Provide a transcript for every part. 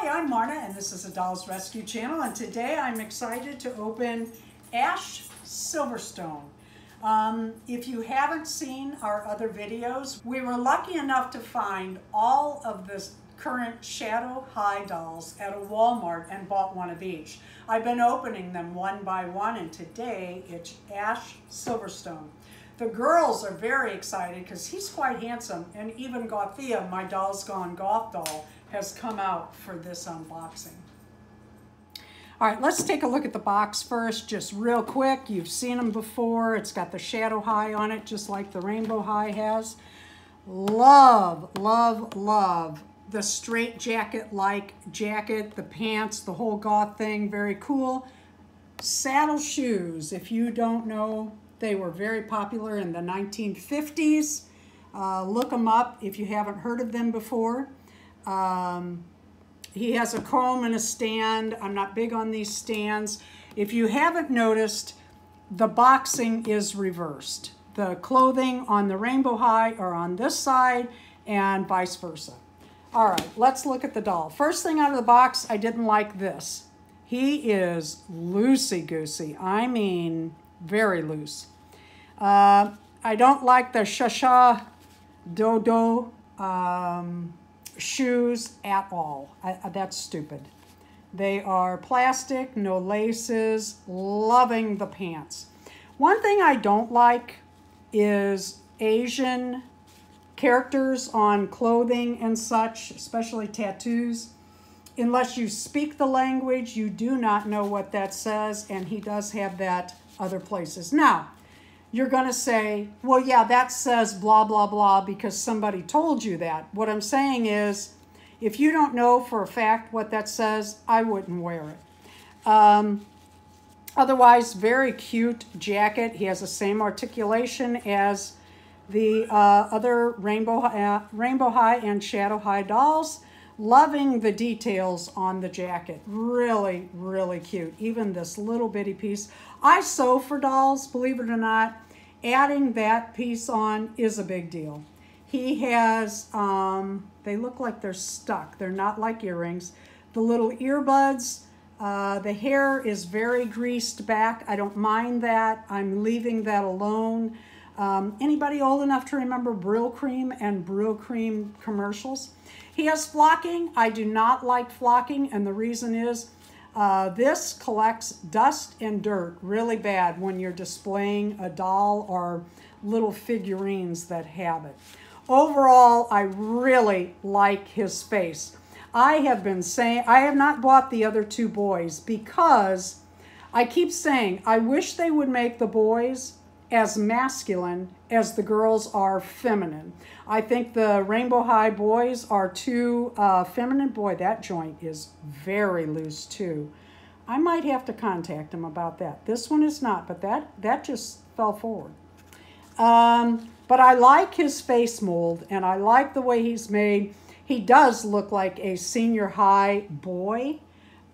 Hi, I'm Marna, and this is a Dolls Rescue Channel, and today I'm excited to open Ash Silverstone. If you haven't seen our other videos, we were lucky enough to find all of the current Shadow High dolls at a Walmart and bought one of each. I've been opening them one by one, and today it's Ash Silverstone. The girls are very excited because he's quite handsome, and even Gothia, my Dolls Gone Goth doll, has come out for this unboxing. All right, let's take a look at the box first, just real quick. You've seen them before. It's got the Shadow High on it, just like the Rainbow High has. Love, love, love the straight jacket-like jacket, the pants, the whole goth thing, very cool. Saddle shoes, if you don't know, they were very popular in the 1950s. Look them up if you haven't heard of them before. He has a comb and a stand. I'm not big on these stands. If you haven't noticed, the boxing is reversed. The clothing on the Rainbow High are on this side and vice versa. All right, let's look at the doll. First thing out of the box, I didn't like this. He is loosey-goosey. I mean, very loose. I don't like the Shasha Dodo shoes at all. That's stupid. They are plastic, no laces, loving the pants. One thing I don't like is Asian characters on clothing and such, especially tattoos. Unless you speak the language, you do not know what that says, and he does have that other places. Now, you're going to say, well, yeah, that says blah, blah, blah because somebody told you that. What I'm saying is, if you don't know for a fact what that says, I wouldn't wear it. Otherwise, very cute jacket. He has the same articulation as the other Rainbow High and Shadow High dolls. Loving the details on the jacket. Really, really cute. Even this little bitty piece. I sew for dolls, believe it or not. Adding that piece on is a big deal. He has, they look like they're stuck. They're not like earrings. The little earbuds, the hair is very greased back. I don't mind that. I'm leaving that alone. Anybody old enough to remember Brylcreem and Brylcreem commercials? He has flocking. I do not like flocking, and the reason is this collects dust and dirt really bad when you're displaying a doll or little figurines that have it. Overall, I really like his face. I have been saying, I have not bought the other two boys because I keep saying, I wish they would make the boys as masculine as the girls are feminine. I think the Rainbow High boys are too feminine. Boy, that joint is very loose too. I might have to contact him about that. This one is not, but that just fell forward. But I like his face mold, and I like the way he's made. He does look like a senior high boy,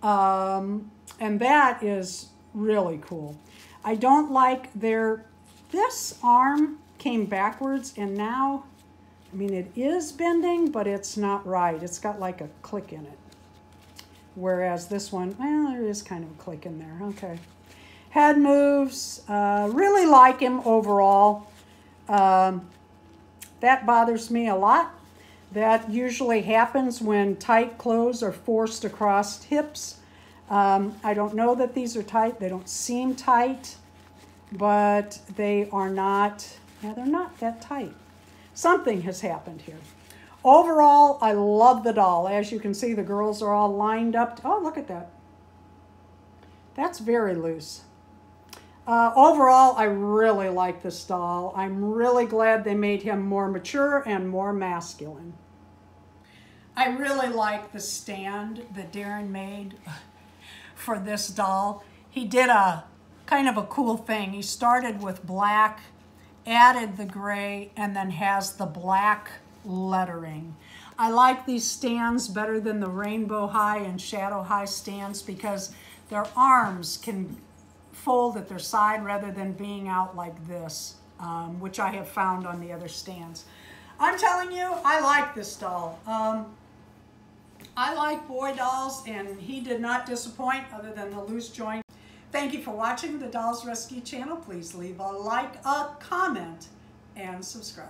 and that is really cool. I don't like this arm came backwards, and now, I mean, it is bending, but it's not right. It's got like a click in it. Whereas this one, well, there is kind of a click in there. Okay. Head moves. Really like him overall. That bothers me a lot. That usually happens when tight clothes are forced across hips. I don't know that these are tight. They don't seem tight. But they are not, yeah, they're not that tight. Something has happened here. Overall, I love the doll. As you can see, the girls are all lined up. Oh, look at that. That's very loose. Overall, I really like this doll. I'm really glad they made him more mature and more masculine. I really like the stand that Darren made for this doll. He did a kind of a cool thing. He started with black, added the gray, and then has the black lettering. I like these stands better than the Rainbow High and Shadow High stands because their arms can fold at their side rather than being out like this, which I have found on the other stands. I'm telling you, I like this doll. I like boy dolls, and he did not disappoint other than the loose joint. Thank you for watching the Dolls Rescue channel. Please leave a like, a comment, and subscribe.